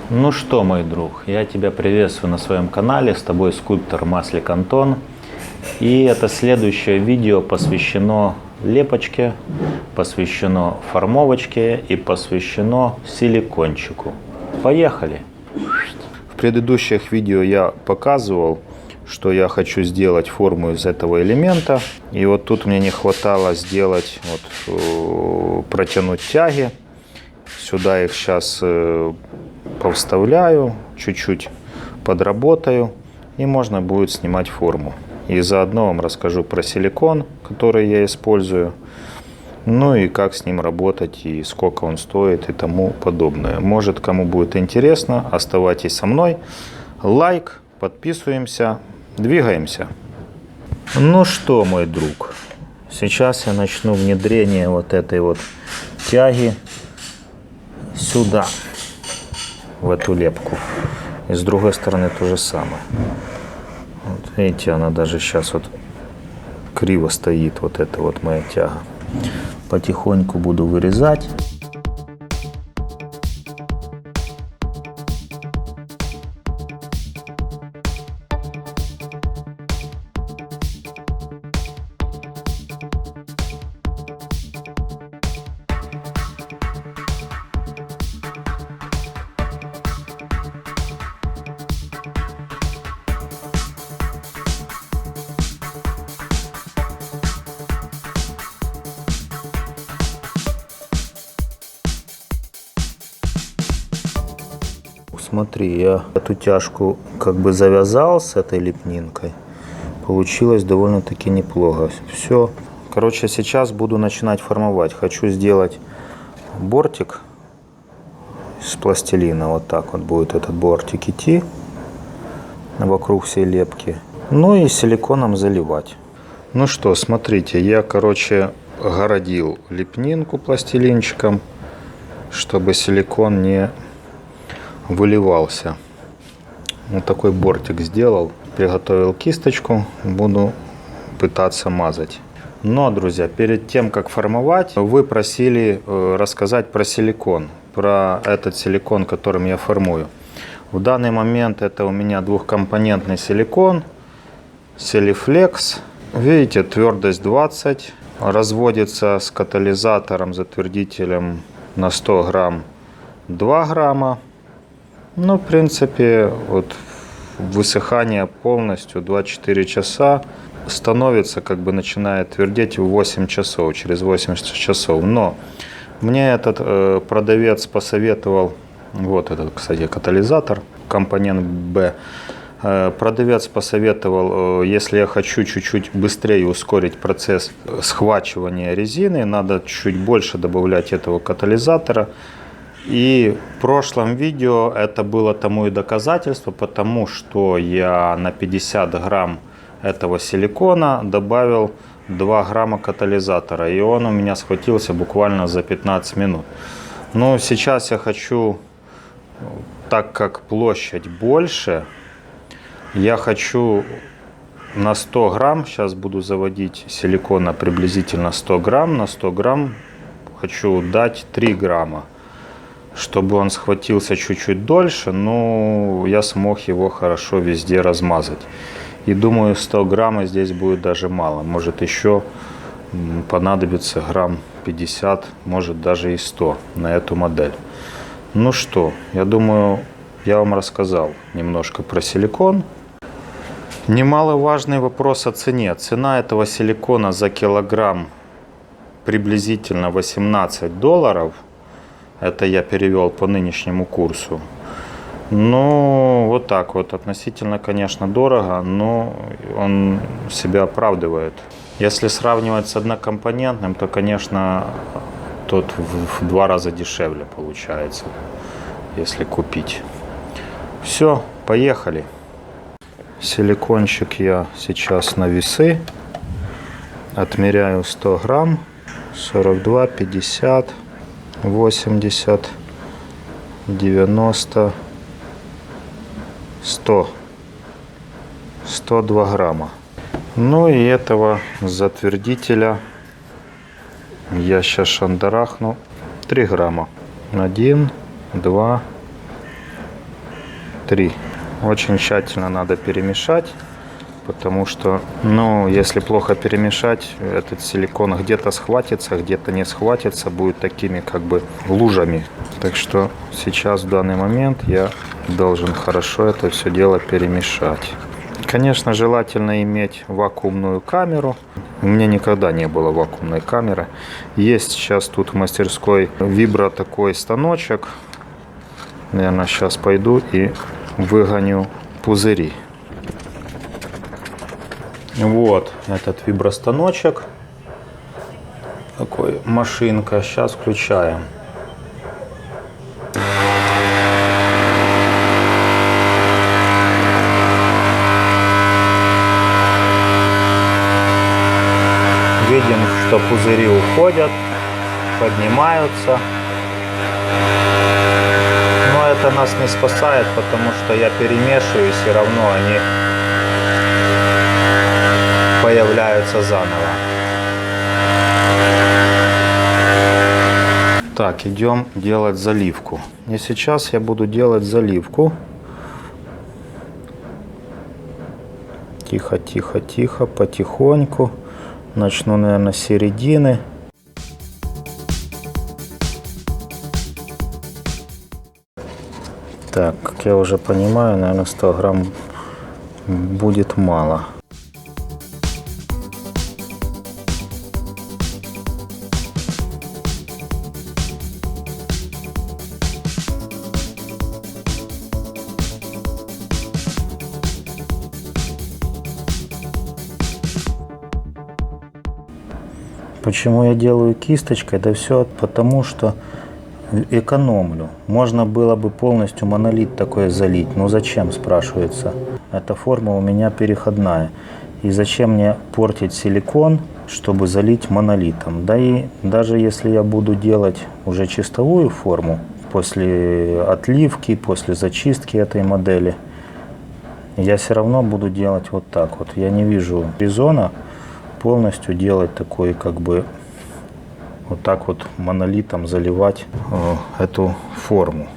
Ну что, мой друг, я тебя приветствую на своем канале, с тобой скульптор Маслик Антон. И это следующее видео посвящено лепочке, посвящено формовочке и посвящено силикончику. Поехали! В предыдущих видео я показывал, что я хочу сделать форму из этого элемента. И вот тут мне не хватало сделать, протянуть тяги. Сюда их сейчас повставляю, чуть-чуть подработаю, и можно будет снимать форму. И заодно вам расскажу про силикон, который я использую, ну и как с ним работать, и сколько он стоит, и тому подобное. Может, кому будет интересно, оставайтесь со мной. Лайк, подписываемся, двигаемся. Ну что, мой друг, сейчас я начну внедрение вот этой вот тяги сюда, в эту лепку. И с другой стороны то же самое. Вот видите, она даже сейчас вот криво стоит, вот эта вот моя тяга. Потихоньку буду вырезать. Смотри, я эту тяжку как бы завязал с этой лепнинкой. Получилось довольно-таки неплохо. Все. Короче, сейчас буду начинать формовать. Хочу сделать бортик из пластилина. Вот так вот будет этот бортик идти вокруг всей лепки. Ну и силиконом заливать. Ну что, смотрите, я, городил лепнинку пластилинчиком, чтобы силикон не выливался. Вот такой бортик сделал. Приготовил кисточку. Буду пытаться мазать. Но, друзья, перед тем, как формовать, вы просили рассказать про силикон. Про этот силикон, которым я формую. В данный момент это у меня двухкомпонентный силикон. Селифлекс. Видите, твердость 20. Разводится с катализатором, затвердителем на 100 грамм 2 грамма. Ну, в принципе, вот высыхание полностью 24 часа. Становится, начинает твердеть в 8 часов, через 8 часов. Но мне этот продавец посоветовал, вот этот, кстати, катализатор, компонент B. Продавец посоветовал, если я хочу чуть-чуть быстрее ускорить процесс схвачивания резины, надо чуть больше добавлять этого катализатора. И в прошлом видео это было тому и доказательство, потому что я на 50 грамм этого силикона добавил 2 грамма катализатора. И он у меня схватился буквально за 15 минут. Но сейчас я хочу, так как площадь больше, я хочу на 100 грамм, сейчас буду заводить силикона приблизительно 100 грамм, на 100 грамм хочу дать 3 грамма. Чтобы он схватился чуть-чуть дольше, но я смог его хорошо везде размазать. И думаю, 100 грамм здесь будет даже мало. Может еще понадобится грамм 50, может даже и 100 на эту модель. Ну что, я думаю, я вам рассказал немножко про силикон. Немаловажный вопрос о цене. Цена этого силикона за килограмм приблизительно $18. Это я перевел по нынешнему курсу. Ну, вот так вот. Относительно, конечно, дорого, но он себя оправдывает. Если сравнивать с однокомпонентным, то, конечно, тот в 2 раза дешевле получается, если купить. Все, поехали. Силикончик я сейчас на весы. Отмеряю 100 грамм. 42, 50... 80, 90, 100, 102 грамма. Ну и этого затвердителя я сейчас шандарахну 3 грамма. 1, 2, 3. Очень тщательно надо перемешать, потому что, если плохо перемешать, этот силикон где-то схватится, где-то не схватится, будет такими как бы лужами. Так что сейчас в данный момент я должен хорошо это все дело перемешать. Конечно, желательно иметь вакуумную камеру. У меня никогда не было вакуумной камеры. Есть сейчас тут в мастерской вибро такой станочек. Наверное, сейчас пойду и выгоню пузыри. Вот этот вибростаночек. Такой машинка. Сейчас включаем. Видим, что пузыри уходят, поднимаются. Но это нас не спасает, потому что я перемешиваю, и все равно они появляются заново. Так, идем делать заливку. И сейчас я буду делать заливку. Тихо, тихо, тихо, потихоньку. Начну, наверное, с середины. Так, как я уже понимаю, наверное, 100 грамм будет мало. Почему я делаю кисточкой? Да все потому, что экономлю. Можно было бы полностью монолит такой залить. Но зачем, спрашивается. Эта форма у меня переходная. И зачем мне портить силикон, чтобы залить монолитом? Да и даже если я буду делать уже чистовую форму, после отливки, после зачистки этой модели, я все равно буду делать вот так вот. Я не вижу резона полностью делать такой, как бы, вот так вот монолитом заливать эту форму.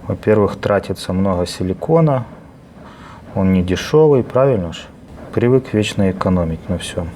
Во-первых, тратится много силикона, он не дешевый, правильно же? Привык вечно экономить на всем.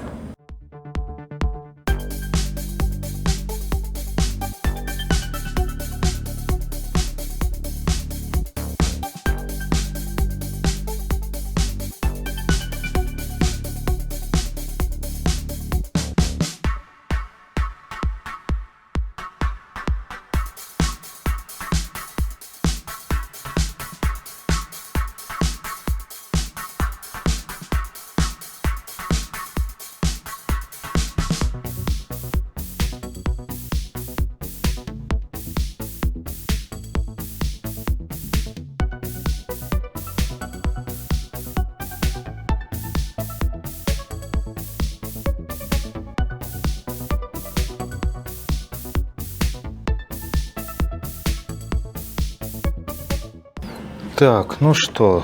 Так, ну что,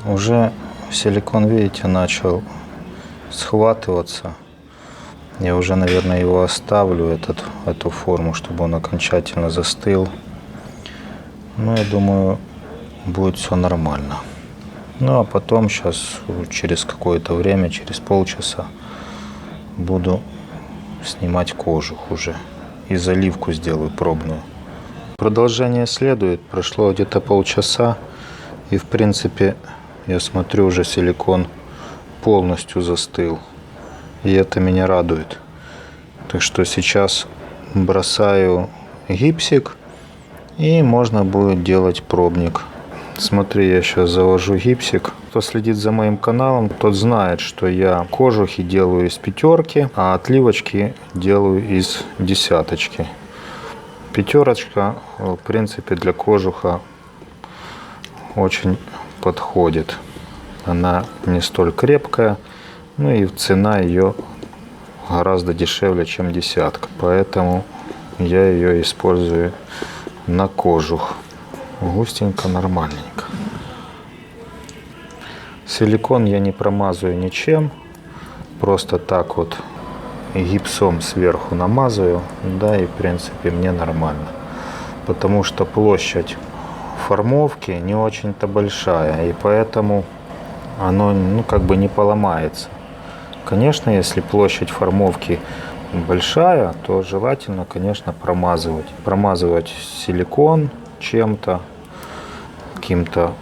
уже силикон, видите, начал схватываться. Я уже, наверное, его оставлю, эту форму, чтобы он окончательно застыл. Ну, я думаю, будет все нормально. Ну, а потом сейчас, через какое-то время, через полчаса, буду снимать кожух уже. И заливку сделаю пробную. Продолжение следует. Прошло где-то полчаса. И, в принципе, я смотрю, уже силикон полностью застыл. И это меня радует. Так что сейчас бросаю гипсик. И можно будет делать пробник. Смотри, я сейчас завожу гипсик. Кто следит за моим каналом, тот знает, что я кожухи делаю из 5, а отливочки делаю из 10. 5, в принципе, для кожуха очень подходит. Она не столь крепкая, ну и цена ее гораздо дешевле, чем 10. Поэтому я ее использую на кожух. Густенько, нормальненько. Силикон я не промазываю ничем. Просто так вот гипсом сверху намазываю. Да, и в принципе мне нормально. Потому что площадь формовки не очень-то большая, и поэтому оно как бы не поломается. Конечно, если площадь формовки большая, то желательно, конечно, промазывать. Промазывать силикон чем-то, каким-то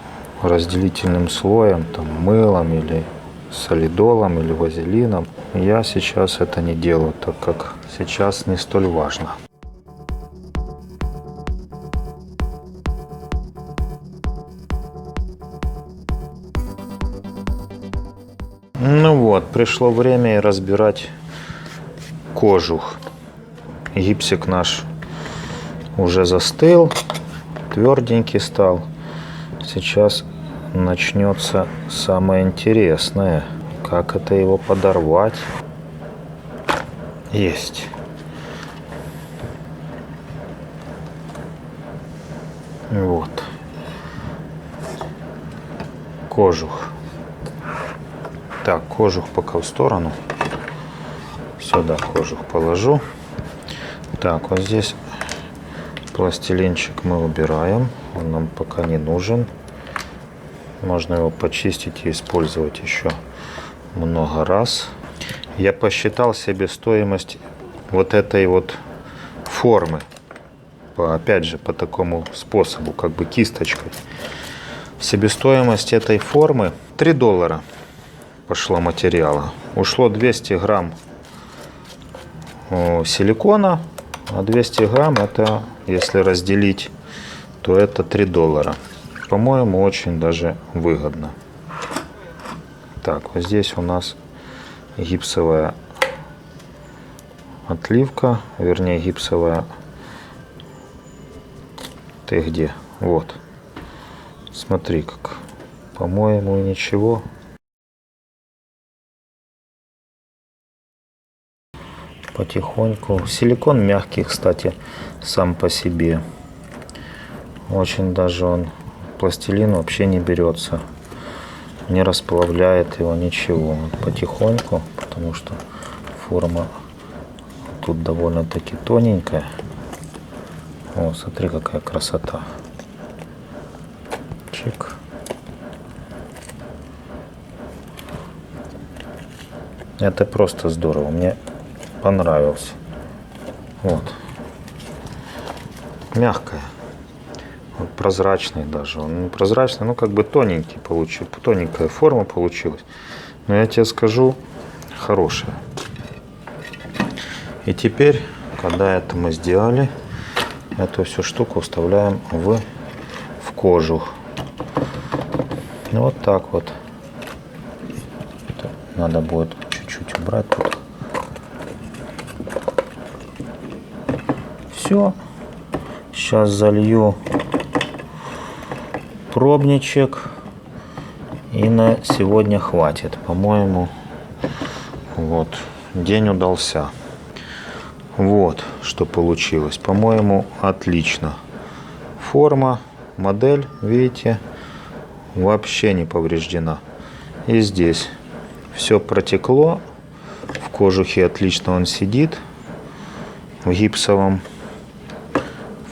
разделительным слоем, там, мылом или солидолом или вазелином. Я сейчас это не делаю, так как сейчас не столь важно. Ну вот, пришло время разбирать кожух. Гипсик наш уже застыл, тверденький стал. Сейчас начнется самое интересное. Как это его подорвать? Есть. Вот. Кожух. Так, кожух пока в сторону. Сюда кожух положу. Так, вот здесь пластилинчик мы убираем. Он нам пока не нужен. Можно его почистить и использовать еще много раз. Я посчитал себестоимость вот этой вот формы. Опять же, по такому способу, как бы кисточкой. Себестоимость этой формы $3 пошло материала. Ушло 200 грамм силикона, а 200 грамм это, если разделить, то это $3. По-моему, очень даже выгодно. Так, вот здесь у нас гипсовая отливка, вернее гипсовая. Ты где? Вот. Смотри как. По-моему, ничего. Потихоньку. Силикон мягкий, кстати, сам по себе. Очень даже он, пластилин вообще не берется. Не расплавляет его ничего. Потихоньку, потому что форма тут довольно-таки тоненькая. О, смотри, какая красота. Чик. Это просто здорово. Мне понравился. Вот. Мягкая. Вот прозрачный даже. Он не прозрачный, но как бы тоненький получил. Тоненькая форма получилась. Но я тебе скажу, хорошая. И теперь, когда это мы сделали, эту всю штуку вставляем в кожух. Ну, вот так вот. Надо будет чуть-чуть убрать тут. Все. Сейчас залью пробничек. И на сегодня хватит. По-моему, вот. День удался. Вот, что получилось. По-моему, отлично. Форма, модель, видите, вообще не повреждена. И здесь все протекло. В кожухе отлично он сидит. В гипсовом.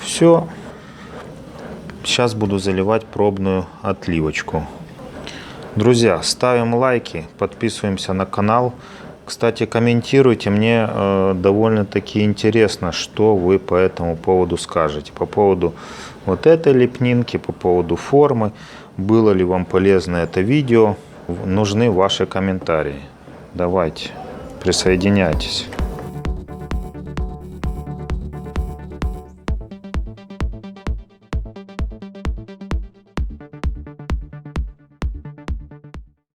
Все. Сейчас буду заливать пробную отливочку. Друзья, ставим лайки, подписываемся на канал. Кстати, комментируйте, мне довольно-таки интересно, что вы по этому поводу скажете. По поводу вот этой лепнинки, по поводу формы. Было ли вам полезно это видео? Нужны ваши комментарии. Давайте, присоединяйтесь.